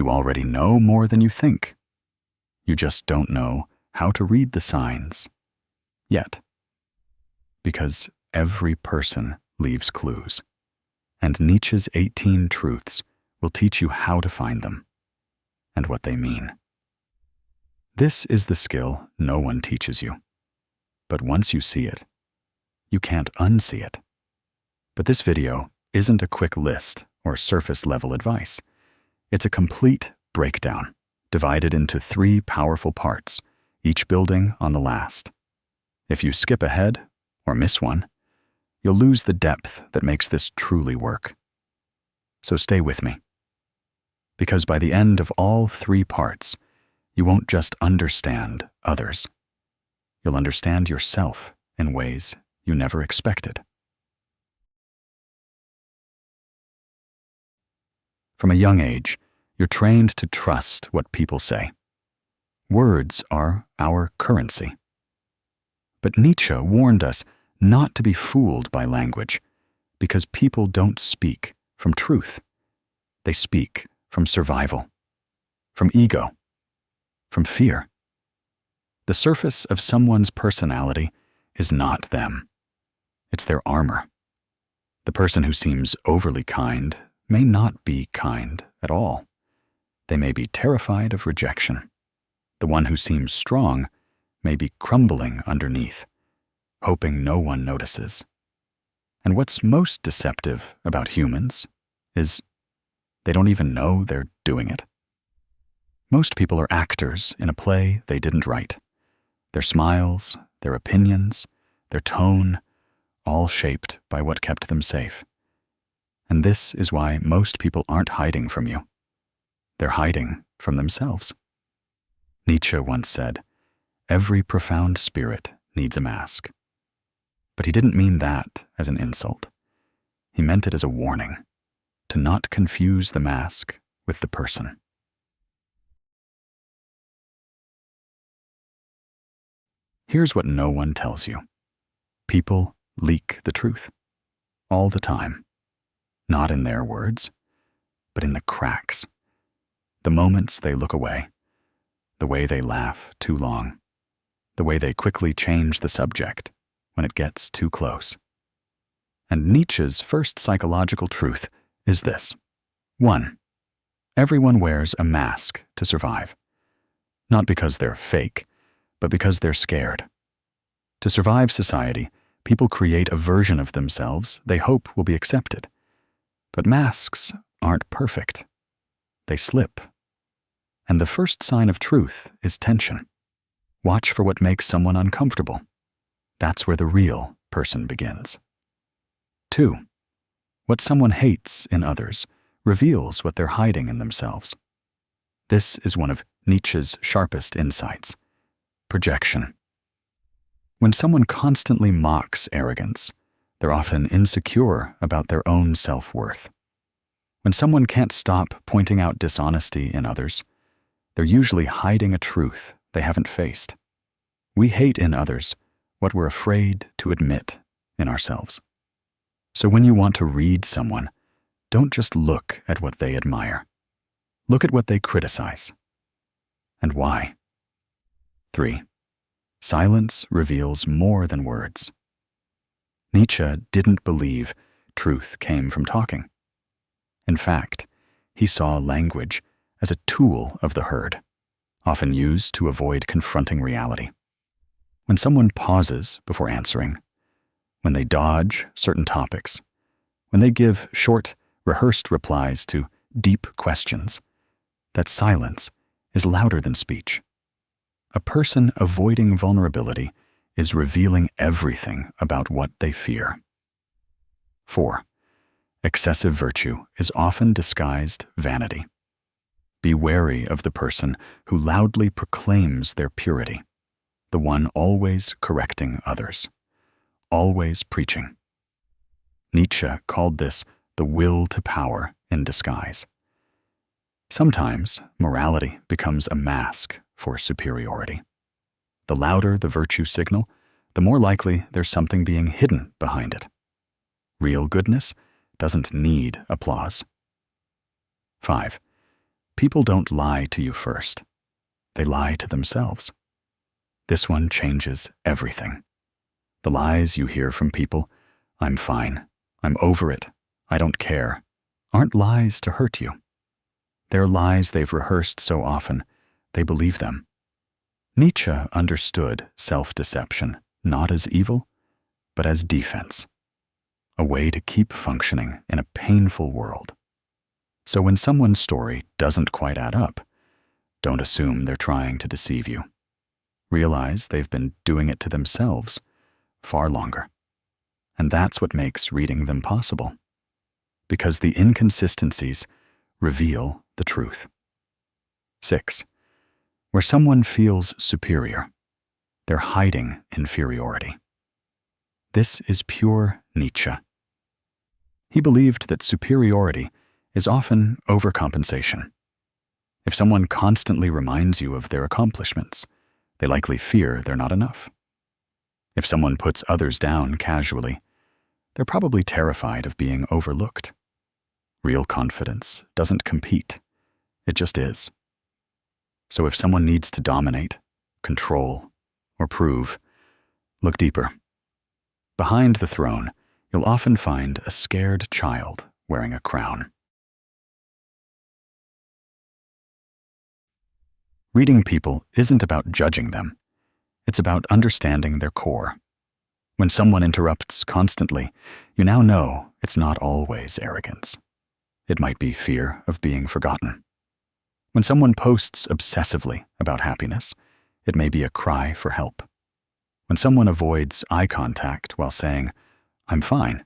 You already know more than you think. You just don't know how to read the signs yet. Because every person leaves clues, and Nietzsche's 18 truths will teach you how to find them and what they mean. This is the skill no one teaches you. But once you see it, you can't unsee it. But this video isn't a quick list or surface-level advice. It's a complete breakdown, divided into 3 powerful parts, each building on the last. If you skip ahead or miss one, you'll lose the depth that makes this truly work. So stay with me. Because by the end of all 3 parts, you won't just understand others. You'll understand yourself in ways you never expected. From a young age, you're trained to trust what people say. Words are our currency. But Nietzsche warned us not to be fooled by language, because people don't speak from truth. They speak from survival, from ego, from fear. The surface of someone's personality is not them. It's their armor. The person who seems overly kind may not be kind at all. They may be terrified of rejection. The one who seems strong may be crumbling underneath, hoping no one notices. And what's most deceptive about humans is they don't even know they're doing it. Most people are actors in a play they didn't write. Their smiles, their opinions, their tone, all shaped by what kept them safe. And this is why most people aren't hiding from you. They're hiding from themselves. Nietzsche once said, "Every profound spirit needs a mask." But he didn't mean that as an insult. He meant it as a warning, to not confuse the mask with the person. Here's what no one tells you. People leak the truth. All the time. Not in their words, but in the cracks. The moments they look away. The way they laugh too long. The way they quickly change the subject when it gets too close. And Nietzsche's first psychological truth is this. 1. Everyone wears a mask to survive. Not because they're fake, but because they're scared. To survive society, people create a version of themselves they hope will be accepted. But masks aren't perfect. They slip. And the first sign of truth is tension. Watch for what makes someone uncomfortable. That's where the real person begins. 2. What someone hates in others reveals what they're hiding in themselves. This is one of Nietzsche's sharpest insights. Projection. When someone constantly mocks arrogance, they're often insecure about their own self-worth. When someone can't stop pointing out dishonesty in others, they're usually hiding a truth they haven't faced. We hate in others what we're afraid to admit in ourselves. So when you want to read someone, don't just look at what they admire. Look at what they criticize. And why? 3. Silence reveals more than words. Nietzsche didn't believe truth came from talking. In fact, he saw language as a tool of the herd, often used to avoid confronting reality. When someone pauses before answering, when they dodge certain topics, when they give short, rehearsed replies to deep questions, that silence is louder than speech. A person avoiding vulnerability is revealing everything about what they fear. 4. Excessive virtue is often disguised vanity. Be wary of the person who loudly proclaims their purity, the one always correcting others, always preaching. Nietzsche called this the will to power in disguise. Sometimes morality becomes a mask for superiority. The louder the virtue signal, the more likely there's something being hidden behind it. Real goodness doesn't need applause. 5. People don't lie to you first. They lie to themselves. This one changes everything. The lies you hear from people, "I'm fine, I'm over it, I don't care," aren't lies to hurt you. They're lies they've rehearsed so often, they believe them. Nietzsche understood self-deception not as evil, but as defense, a way to keep functioning in a painful world. So when someone's story doesn't quite add up, don't assume they're trying to deceive you. Realize they've been doing it to themselves far longer. And that's what makes reading them possible. Because the inconsistencies reveal the truth. 6. Where someone feels superior, they're hiding inferiority. This is pure Nietzsche. He believed that superiority is often overcompensation. If someone constantly reminds you of their accomplishments, they likely fear they're not enough. If someone puts others down casually, they're probably terrified of being overlooked. Real confidence doesn't compete, it just is. So if someone needs to dominate, control, or prove, look deeper. Behind the throne, you'll often find a scared child wearing a crown. Reading people isn't about judging them. It's about understanding their core. When someone interrupts constantly, you now know it's not always arrogance. It might be fear of being forgotten. When someone posts obsessively about happiness, it may be a cry for help. When someone avoids eye contact while saying, "I'm fine,"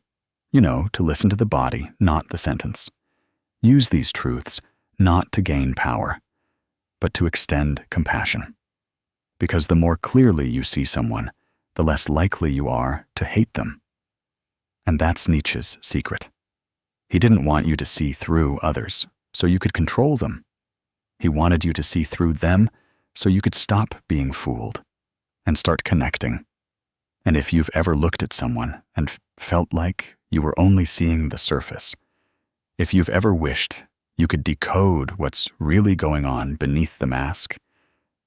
you know to listen to the body, not the sentence. Use these truths not to gain power, but to extend compassion. Because the more clearly you see someone, the less likely you are to hate them. And that's Nietzsche's secret. He didn't want you to see through others so you could control them. He wanted you to see through them so you could stop being fooled and start connecting. And if you've ever looked at someone and felt like you were only seeing the surface, if you've ever wished you could decode what's really going on beneath the mask,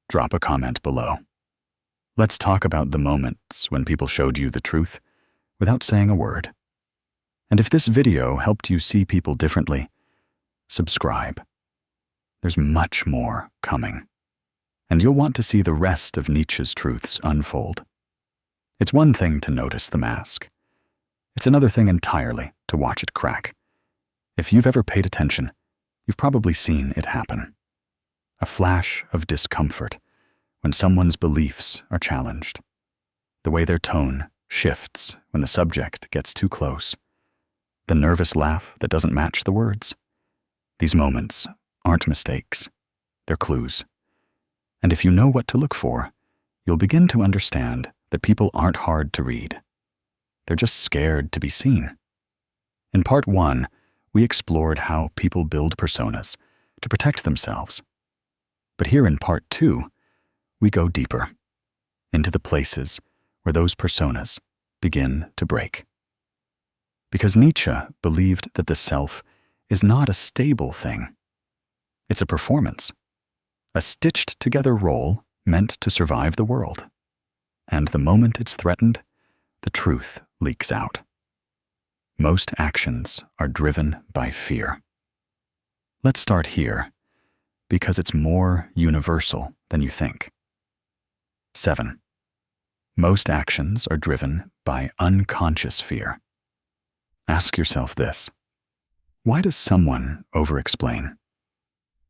drop a comment below. Let's talk about the moments when people showed you the truth without saying a word. And if this video helped you see people differently, subscribe. There's much more coming. And you'll want to see the rest of Nietzsche's truths unfold. It's one thing to notice the mask. It's another thing entirely to watch it crack. If you've ever paid attention, you've probably seen it happen. A flash of discomfort when someone's beliefs are challenged. The way their tone shifts when the subject gets too close. The nervous laugh that doesn't match the words. These moments aren't mistakes, they're clues. And if you know what to look for, you'll begin to understand that people aren't hard to read. They're just scared to be seen. In part 1, we explored how people build personas to protect themselves. But here in part 2, we go deeper into the places where those personas begin to break. Because Nietzsche believed that the self is not a stable thing. It's a performance, a stitched-together role meant to survive the world. And the moment it's threatened, the truth leaks out. Most actions are driven by fear. Let's start here, because it's more universal than you think. 7. Most actions are driven by unconscious fear. Ask yourself this: why does someone over-explain?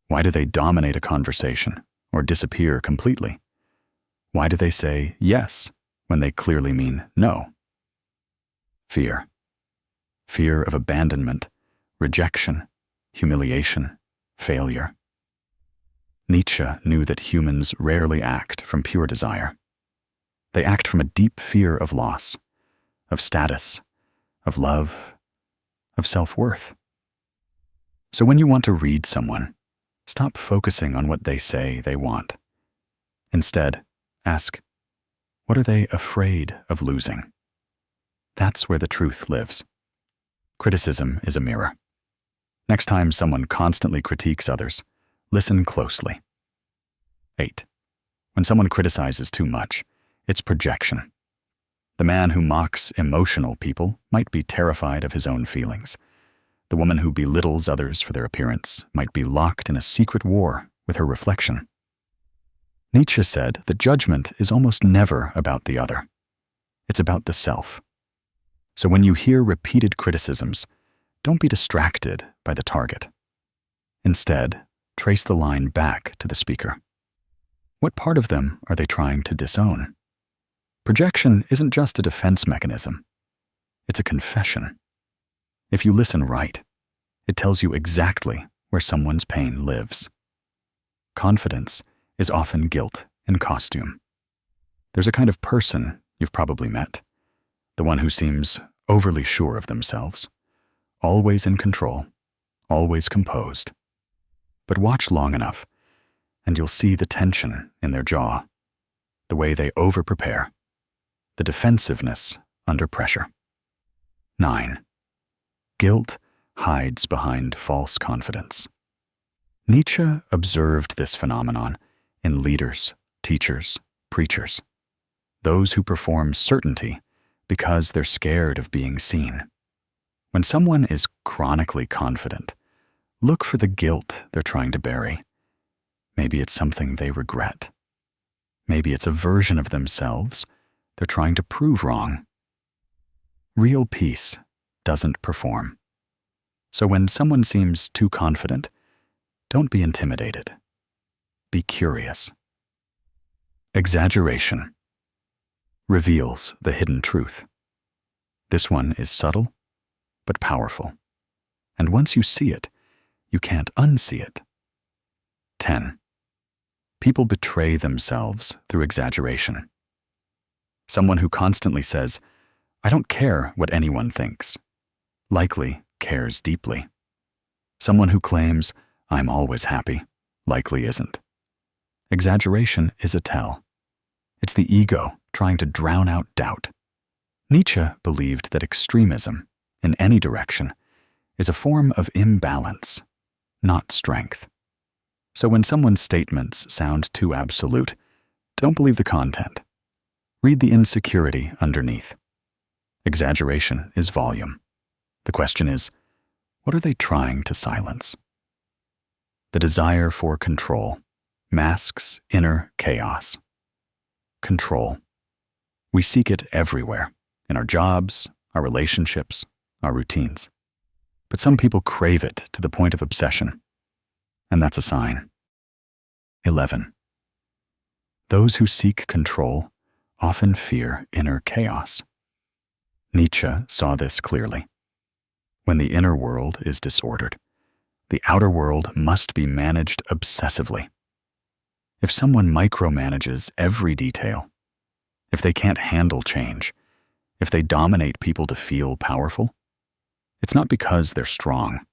Why do they dominate a conversation or disappear completely? Why do they say yes when they clearly mean no? Fear. Fear of abandonment, rejection, humiliation, failure. Nietzsche knew that humans rarely act from pure desire. They act from a deep fear of loss, of status, of love, of self-worth. So when you want to read someone, stop focusing on what they say they want. Instead, ask, what are they afraid of losing? That's where the truth lives. Criticism is a mirror. Next time someone constantly critiques others, Listen closely. 8. When someone criticizes too much, it's projection. The man who mocks emotional people might be terrified of his own feelings. The woman who belittles others for their appearance might be locked in a secret war with her reflection. Nietzsche said that judgment is almost never about the other. It's about the self. So when you hear repeated criticisms, don't be distracted by the target. Instead, trace the line back to the speaker. What part of them are they trying to disown? Projection isn't just a defense mechanism. It's a confession. If you listen right, it tells you exactly where someone's pain lives. Confidence is often guilt in costume. There's a kind of person you've probably met, the one who seems overly sure of themselves, always in control, always composed. But watch long enough, and you'll see the tension in their jaw, the way they over-prepare, the defensiveness under pressure. 9. Guilt hides behind false confidence. Nietzsche observed this phenomenon in leaders, teachers, preachers, those who perform certainty because they're scared of being seen. When someone is chronically confident, look for the guilt they're trying to bury. Maybe it's something they regret. Maybe it's a version of themselves they're trying to prove wrong. Real peace doesn't perform. So when someone seems too confident, don't be intimidated. Be curious. Exaggeration reveals the hidden truth. This one is subtle, but powerful. And once you see it, you can't unsee it. 10. People betray themselves through exaggeration. Someone who constantly says, "I don't care what anyone thinks," likely cares deeply. Someone who claims, "I'm always happy," likely isn't. Exaggeration is a tell. It's the ego trying to drown out doubt. Nietzsche believed that extremism, in any direction, is a form of imbalance, not strength. So when someone's statements sound too absolute, don't believe the content. Read the insecurity underneath. Exaggeration is volume. The question is, what are they trying to silence? The desire for control masks inner chaos. Control. We seek it everywhere, in our jobs, our relationships, our routines. But some people crave it to the point of obsession, and that's a sign. 11. Those who seek control often fear inner chaos. Nietzsche saw this clearly. When the inner world is disordered, the outer world must be managed obsessively. If someone micromanages every detail, if they can't handle change, if they dominate people to feel powerful, it's not because they're strong.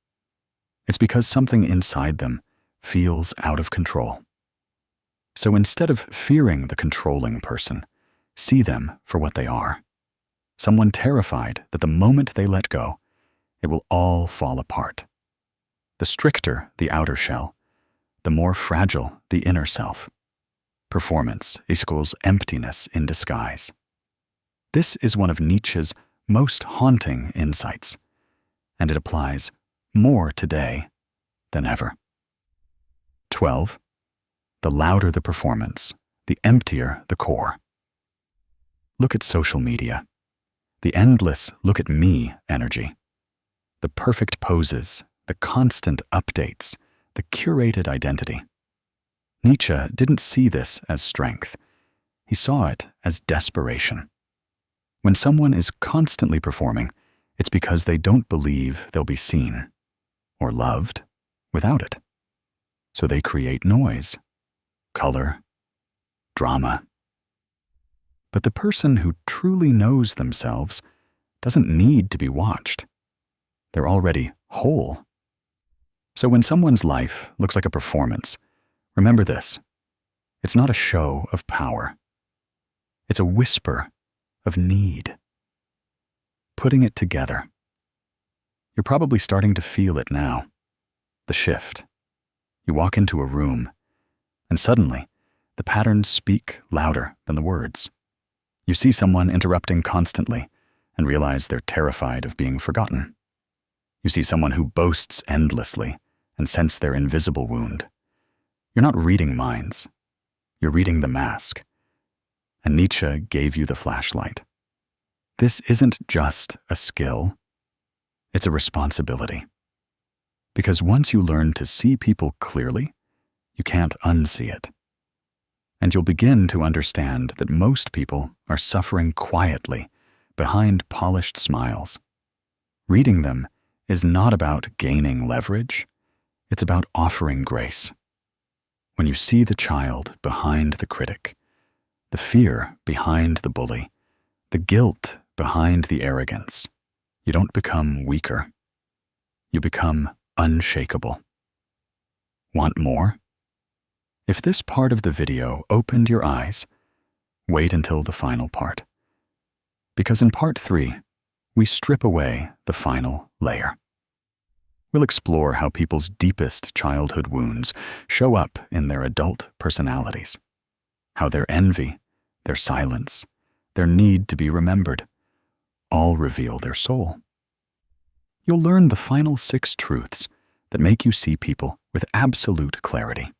It's because something inside them feels out of control. So instead of fearing the controlling person, see them for what they are. Someone terrified that the moment they let go, it will all fall apart. The stricter the outer shell, the more fragile the inner self. Performance equals emptiness in disguise. This is one of Nietzsche's most haunting insights, and it applies more today than ever. 12. The louder the performance, the emptier the core. Look at social media. The endless look at me energy. The perfect poses, the constant updates, the curated identity. Nietzsche didn't see this as strength. He saw it as desperation. When someone is constantly performing, it's because they don't believe they'll be seen or loved without it. So they create noise, color, drama. But the person who truly knows themselves doesn't need to be watched. They're already whole. So when someone's life looks like a performance, remember this: it's not a show of power. It's a whisper of need. Putting it together. You're probably starting to feel it now. The shift. You walk into a room, and suddenly, the patterns speak louder than the words. You see someone interrupting constantly and realize they're terrified of being forgotten. You see someone who boasts endlessly and sense their invisible wound. You're not reading minds. You're reading the mask. And Nietzsche gave you the flashlight. This isn't just a skill. It's a responsibility. Because once you learn to see people clearly, you can't unsee it. And you'll begin to understand that most people are suffering quietly behind polished smiles. Reading them is not about gaining leverage. It's about offering grace. When you see the child behind the critic, the fear behind the bully, the guilt behind the arrogance, you don't become weaker. You become unshakable. Want more? If this part of the video opened your eyes, wait until the final part. Because in part 3, we strip away the final layer. We'll explore how people's deepest childhood wounds show up in their adult personalities, how their envy, their silence, their need to be remembered, all reveal their soul. You'll learn the final 6 truths that make you see people with absolute clarity.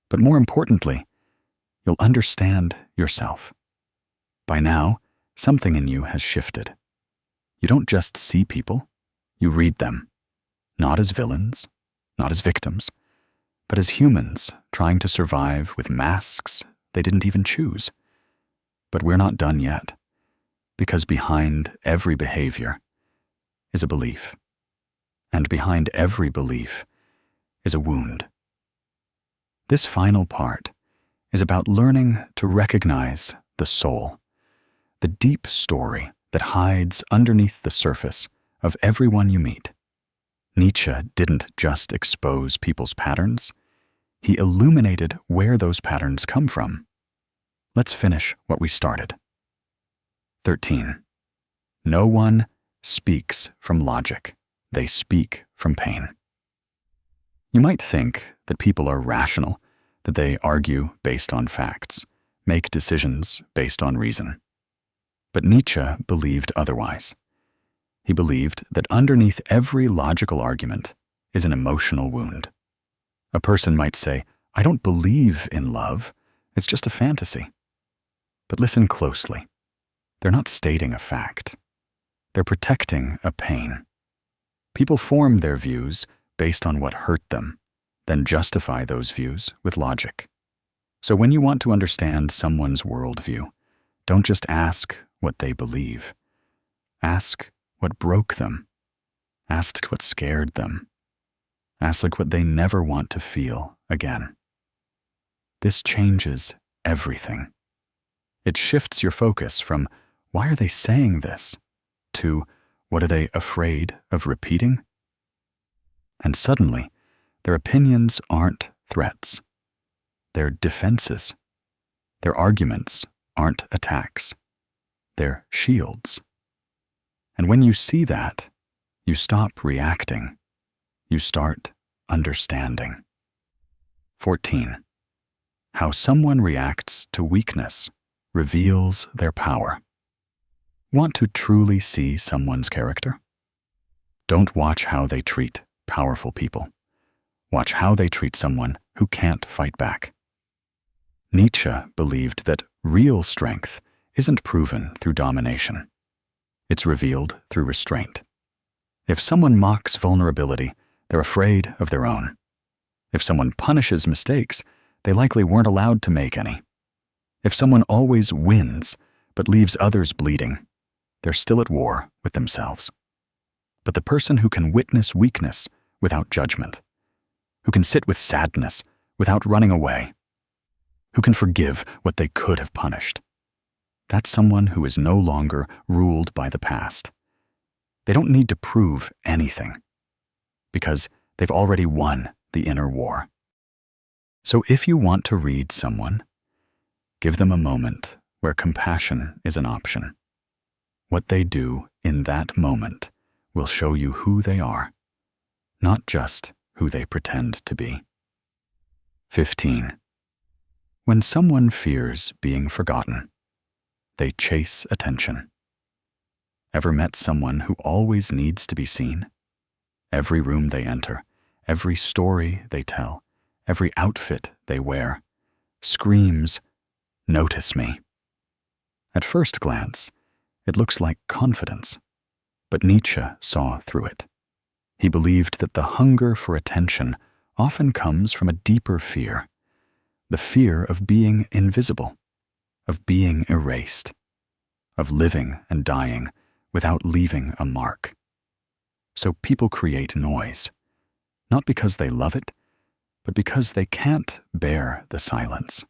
But more importantly, you'll understand yourself. By now, something in you has shifted. You don't just see people, you read them, not as villains, not as victims, but as humans trying to survive with masks they didn't even choose. But we're not done yet, because behind every behavior is a belief, and behind every belief is a wound. This final part is about learning to recognize the soul, the deep story that hides underneath the surface of everyone you meet. Nietzsche didn't just expose people's patterns, he illuminated where those patterns come from. Let's finish what we started. 13. No one speaks from logic. They speak from pain. You might think that people are rational, that they argue based on facts, make decisions based on reason. But Nietzsche believed otherwise. He believed that underneath every logical argument is an emotional wound. A person might say, "I don't believe in love, it's just a fantasy." But listen closely. They're not stating a fact. They're protecting a pain. People form their views based on what hurt them, then justify those views with logic. So when you want to understand someone's worldview, don't just ask what they believe. Ask what broke them. Ask what scared them. Ask what they never want to feel again. This changes everything. It shifts your focus from, "Why are they saying this?" to, "What are they afraid of repeating?" And suddenly, their opinions aren't threats. They're defenses. Their arguments aren't attacks. They're shields. And when you see that, you stop reacting. You start understanding. 14. How someone reacts to weakness reveals their power. Want to truly see someone's character? Don't watch how they treat powerful people. Watch how they treat someone who can't fight back. Nietzsche believed that real strength isn't proven through domination. It's revealed through restraint. If someone mocks vulnerability, they're afraid of their own. If someone punishes mistakes, they likely weren't allowed to make any. If someone always wins but leaves others bleeding, they're still at war with themselves. But the person who can witness weakness without judgment, who can sit with sadness without running away, who can forgive what they could have punished, that's someone who is no longer ruled by the past. They don't need to prove anything, because they've already won the inner war. So if you want to read someone, give them a moment where compassion is an option. What they do in that moment will show you who they are, not just who they pretend to be. 15. When someone fears being forgotten, they chase attention. Ever met someone who always needs to be seen? Every room they enter, every story they tell, every outfit they wear screams, "Notice me." At first glance, it looks like confidence, but Nietzsche saw through it. He believed that the hunger for attention often comes from a deeper fear, the fear of being invisible, of being erased, of living and dying without leaving a mark. So people create noise, not because they love it, but because they can't bear the silence.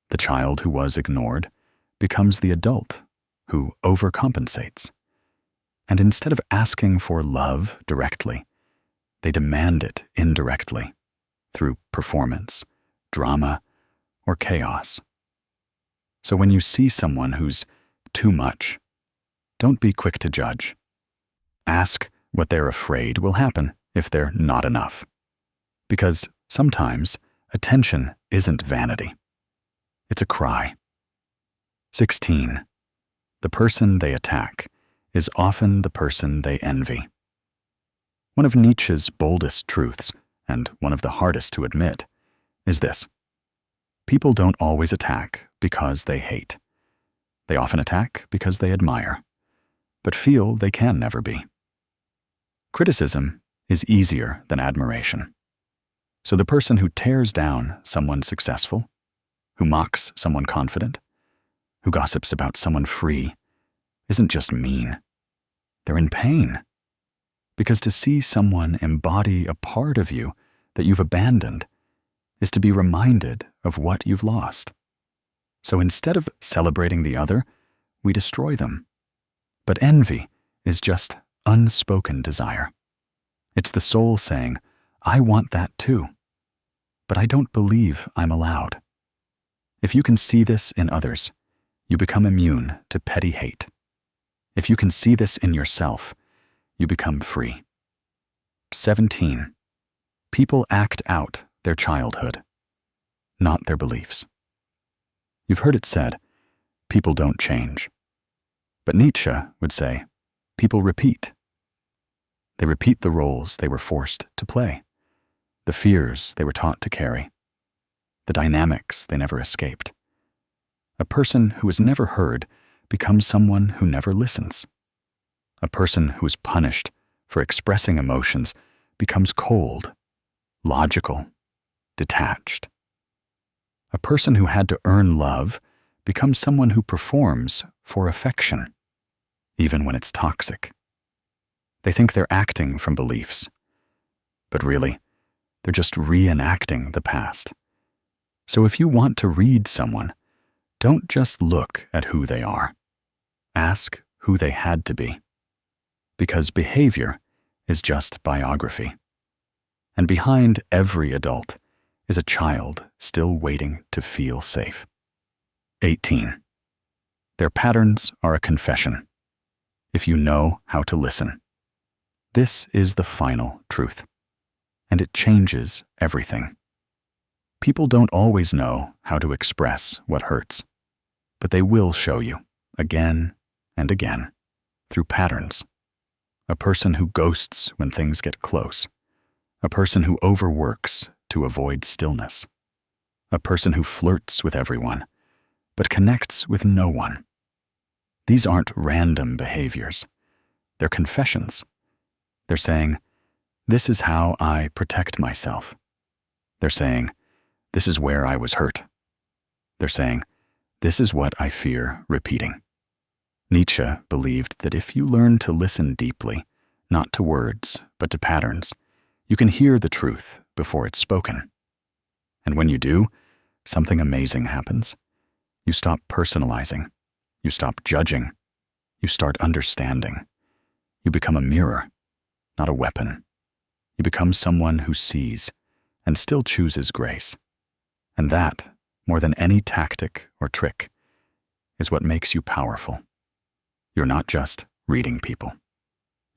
The child who was ignored becomes the adult who overcompensates. And instead of asking for love directly, they demand it indirectly through performance, drama, or chaos. So when you see someone who's too much, don't be quick to judge. Ask what they're afraid will happen if they're not enough. Because sometimes attention isn't vanity. It's a cry. 16. The person they attack is often the person they envy. One of Nietzsche's boldest truths, and one of the hardest to admit, is this: people don't always attack because they hate. They often attack because they admire, but feel they can never be. Criticism is easier than admiration. So the person who tears down someone successful, who mocks someone confident, who gossips about someone free, isn't just mean. They're in pain. Because to see someone embody a part of you that you've abandoned is to be reminded of what you've lost. So instead of celebrating the other, we destroy them. But envy is just unspoken desire. It's the soul saying, "I want that too, but I don't believe I'm allowed." If you can see this in others, you become immune to petty hate. If you can see this in yourself, you become free. 17. People act out their childhood, not their beliefs. You've heard it said, people don't change. But Nietzsche would say, people repeat. They repeat the roles they were forced to play, the fears they were taught to carry, the dynamics they never escaped. A person who is never heard becomes someone who never listens. A person who is punished for expressing emotions becomes cold, logical, detached. A person who had to earn love becomes someone who performs for affection, even when it's toxic. They think they're acting from beliefs, but really, they're just reenacting the past. So if you want to read someone, don't just look at who they are. Ask who they had to be. Because behavior is just biography. And behind every adult is a child still waiting to feel safe. 18. Their patterns are a confession, if you know how to listen. This is the final truth, and it changes everything. People don't always know how to express what hurts, but they will show you, again and again, through patterns. A person who ghosts when things get close. A person who overworks to avoid stillness. A person who flirts with everyone, but connects with no one. These aren't random behaviors. They're confessions. They're saying, this is how I protect myself. They're saying, this is where I was hurt. They're saying, this is what I fear repeating. Nietzsche believed that if you learn to listen deeply, not to words, but to patterns, you can hear the truth before it's spoken. And when you do, something amazing happens. You stop personalizing. You stop judging. You start understanding. You become a mirror, not a weapon. You become someone who sees and still chooses grace. And that, more than any tactic or trick, is what makes you powerful. You're not just reading people.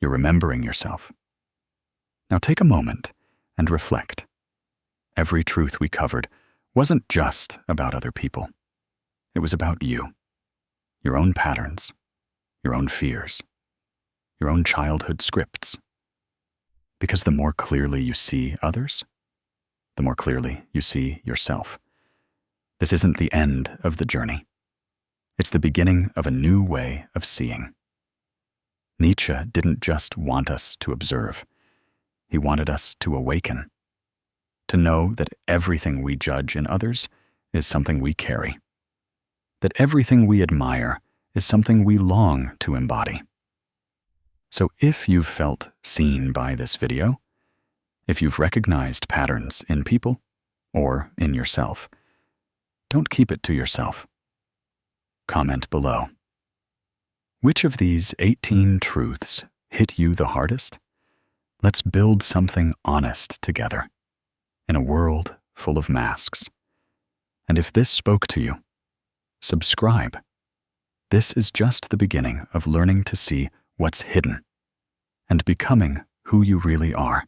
You're remembering yourself. Now take a moment and reflect. every truth we covered wasn't just about other people. It was about you, your own patterns, your own fears, your own childhood scripts. Because the more clearly you see others, the more clearly you see yourself. This isn't the end of the journey. It's the beginning of a new way of seeing. Nietzsche didn't just want us to observe. He wanted us to awaken, to know that everything we judge in others is something we carry, that everything we admire is something we long to embody. So if you've felt seen by this video, if you've recognized patterns in people or in yourself, don't keep it to yourself. Comment below. Which of these 18 truths hit you the hardest? Let's build something honest together in a world full of masks. And if this spoke to you, subscribe. This is just the beginning of learning to see what's hidden and becoming who you really are.